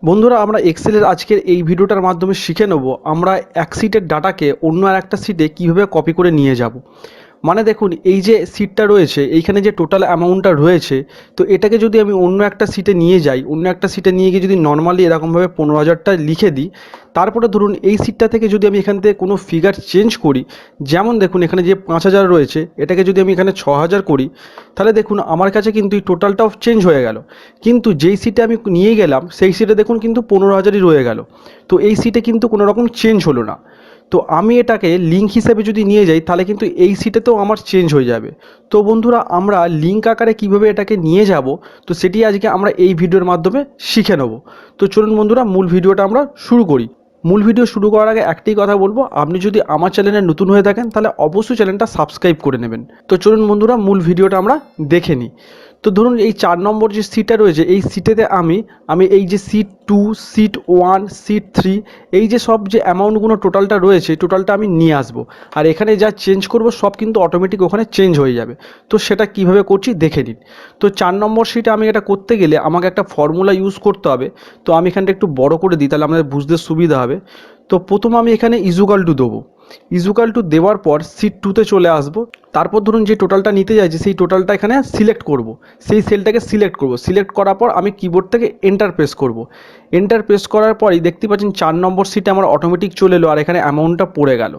বন্ধুরা, আমরা এক্সেলের আজকের এই ভিডিওটার মাধ্যমে শিখে নেব আমরা এক সিটের ডাটাকে অন্য আর একটা সিটে কীভাবে কপি করে নিয়ে যাব। মানে দেখুন, এই যে সিটটা রয়েছে, এইখানে যে টোটাল অ্যামাউন্টটা রয়েছে, তো এটাকে যদি আমি অন্য একটা সিটে নিয়ে যাই, অন্য একটা সিটে নিয়ে গিয়ে যদি নর্মালি এরকমভাবে 15,000টা লিখে দিই, তারপরে ধরুন এই সিটটা থেকে যদি আমি এখান থেকে কোনো ফিগার চেঞ্জ করি, যেমন দেখুন এখানে যে 5,000 রয়েছে, এটাকে যদি আমি এখানে 6,000 করি, তাহলে দেখুন আমার কাছে কিন্তু এই টোটালটাও চেঞ্জ হয়ে গেল। কিন্তু যেই সিটে আমি নিয়ে গেলাম সেই সিটে দেখুন কিন্তু 15,000ই রয়ে গেল। তো এই সিটে কিন্তু কোনো রকম চেঞ্জ হলো না। তো আমি এটাকে লিঙ্ক হিসেবে যদি নিয়ে যাই, তাহলে কিন্তু এই সিটেতেও আমার চেঞ্জ হয়ে যাবে। তো বন্ধুরা, আমরা লিঙ্ক আকারে কিভাবে এটাকে নিয়ে যাব, তো সেটি আজকে আমরা এই ভিডিওর মাধ্যমে শিখে নেব। তো চলুন বন্ধুরা, মূল ভিডিওটা আমরা শুরু করি। মূল ভিডিও শুরু করার আগে একটাই কথা বলবো, আপনি যদি আমার চ্যানেলে নতুন হয়ে থাকেন তাহলে অবশ্যই চ্যানেলটা সাবস্ক্রাইব করে নেবেন। তো চলুন বন্ধুরা, মূল ভিডিওটা আমরা দেখে নিই। তো ধরুন এই 4 নম্বর যে সিটটা রয়েছে, এই সিটেতে আমি এই যে সিট 2, সিট 1, সিট 3, এই যে সব যে অ্যামাউন্টগুলো টোটালটা রয়েছে, টোটালটা আমি নিয়ে আসবো। আর এখানে যা চেঞ্জ করব সব কিন্তু অটোমেটিক ওখানে চেঞ্জ হয়ে যাবে। তো সেটা কিভাবে করছি দেখে নিন। তো 4 নম্বর সিটে আমি এটা করতে গেলে আমাকে একটা ফর্মুলা ইউজ করতে হবে। তো আমি এখানটা একটু বড় করে দিই, তাহলে আমাদের বুঝতে সুবিধা হবে। তো প্রথম আমি এখানে ইজুকাল টু দেবো। ইজুকাল টু দেওয়ার পর সিট 2তে চলে আসবো। তারপর ধরুন যে টোটালটা নিতে চাইছি সেই টোটালটা এখানে সিলেক্ট করব, সেই সেলটাকে সিলেক্ট করব। সিলেক্ট করার পর আমি কিবোর্ড থেকে এন্টার প্রেস করব। এন্টার প্রেস করার পরই দেখতে পাচ্ছেন 4 নম্বর সিটে আমার অটোমেটিক চলে এলো আর এখানে অ্যামাউন্টটা পড়ে গেল।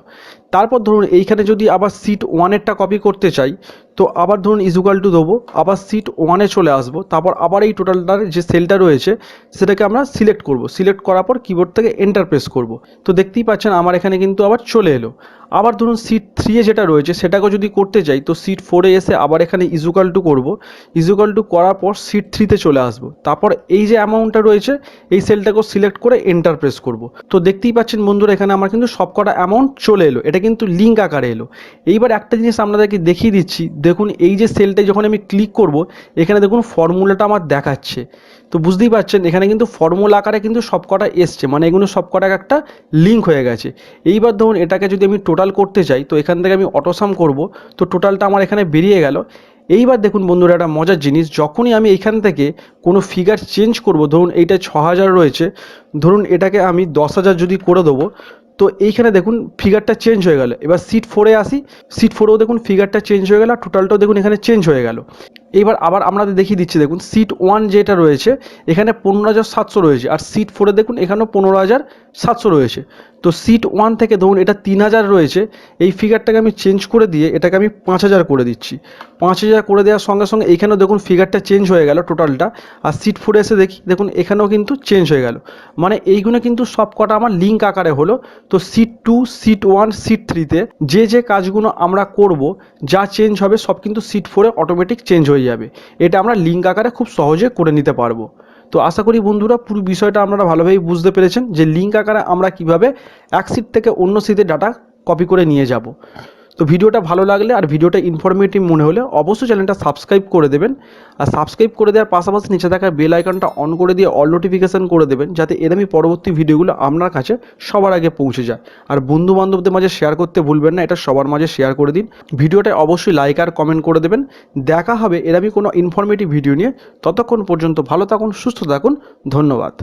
তারপর ধরুন এইখানে যদি আবার সিট 1এরটা কপি করতে চাই, তো আবার ধরুন ইজুকাল টু দেবো, আবার সিট 1এ চলে আসবো। তারপর আবার এই টোটালটার যে সেলটা রয়েছে সেটাকে আমরা সিলেক্ট করব। সিলেক্ট করার পর কিবোর্ড থেকে এন্টার প্রেস করব। তো দেখতেই পাচ্ছেন আমার এখানে কিন্তু আবার চলে এলো। আবার ধরুন সিট 3এ যেটা রয়েছে সেটাকেও যদি করতে চাই, তো সিট 4এ এসে আবার এখানে ইজুকাল টু করবো। ইজুকাল টু করার পর সিট 3তে চলে আসবো। তারপর এই যে অ্যামাউন্টটা রয়েছে এই সেলটাকেও সিলেক্ট করে এন্টার প্রেস করব। তো দেখতেই পাচ্ছেন বন্ধুরা, এখানে আমার কিন্তু সবকটা অ্যামাউন্ট চলে এলো। এটা কিন্তু লিঙ্ক আকারে এলো। এইবার একটা জিনিস আপনাদেরকে দেখিয়ে দিচ্ছি, দেখুন এই যে সেলটায় যখন আমি ক্লিক করব, এখানে দেখুন ফর্মুলাটা আমার দেখাচ্ছে। তো বুঝতেই পারছেন এখানে কিন্তু ফর্মুলা আকারে কিন্তু সবকটা এসছে, মানে এগুলো সবকটা একটা লিঙ্ক হয়ে গেছে। এইবার ধরুন এটাকে যদি আমি টোটাল করতে চাই, তো এখান থেকে আমি অটোসাম করব। তো টোটালটা আমার এখানে বেরিয়ে গেল। এইবার দেখুন বন্ধুরা, একটা মজার জিনিস, যখনই আমি এখান থেকে কোনো ফিগার চেঞ্জ করব, ধরুন এইটা 6,000 রয়েছে, ধরুন এটাকে আমি 10,000 যদি করে দেবো, তো এইখানে দেখুন ফিগারটা চেঞ্জ হয়ে গেল। এবার সিট 4এ আসি, সিট 4এও দেখুন ফিগারটা চেঞ্জ হয়ে গেল, টোটালটাও দেখুন এখানে চেঞ্জ হয়ে গেল। এইবার আবার আপনাদের দেখিয়ে দিচ্ছি, দেখুন সিট 1 যেটা রয়েছে এখানে 15,700 রয়েছে, আর সিট 4এ দেখুন এখানেও 15,700 রয়েছে। তো সিট 1 থেকে ধরুন এটা 3,000 রয়েছে, এই ফিগারটাকে আমি চেঞ্জ করে দিয়ে এটাকে আমি 5,000 করে দিচ্ছি। 5,000 করে দেওয়ার সঙ্গে সঙ্গে এইখানেও দেখুন ফিগারটা চেঞ্জ হয়ে গেল টোটালটা। আর সিট 4এ এসে দেখি, দেখুন এখানেও কিন্তু চেঞ্জ হয়ে গেল। মানে এইগুলো কিন্তু সব কটা আমার লিঙ্ক আকারে হলো। তো সিট 2, সিট 1, সিট 3তে যে যে কাজগুলো আমরা করব, যা চেঞ্জ হবে সব কিন্তু সিট 4এ অটোমেটিক চেঞ্জ হয়ে যাবে। এটা আমরা লিঙ্ক আকারে খুব সহজে করে নিতে পারবো। তো আশা করি বন্ধুরা পুরো বিষয়টা আপনারা ভালোভাবেই বুঝতে পেরেছেন যে লিঙ্ক আকারে আমরা কিভাবে এক সিট থেকে অন্য সিটে ডাটা কপি করে নিয়ে যাব। তো ভিডিওটা ভালো লাগলে আর ভিডিওটা ইনফরমেটিভ মনে হলে অবশ্যই চ্যানেলটা সাবস্ক্রাইব করে দেবেন। আর সাবস্ক্রাইব করে দেওয়ার পাশাপাশি নিচে থাকা বেল আইকনটা অন করে দিয়ে অল নোটিফিকেশান করে দেবেন, যাতে এরকমই পরবর্তী ভিডিওগুলো আপনার কাছে সবার আগে পৌঁছে যায়। আর বন্ধু বান্ধবদের মাঝে শেয়ার করতে ভুলবেন না, এটা সবার মাঝে শেয়ার করে দিন। ভিডিওটা অবশ্যই লাইক আর কমেন্ট করে দেবেন। দেখা হবে এরকমই কোনো ইনফরমেটিভ ভিডিও নিয়ে। ততক্ষণ পর্যন্ত ভালো থাকুন, সুস্থ থাকুন, ধন্যবাদ।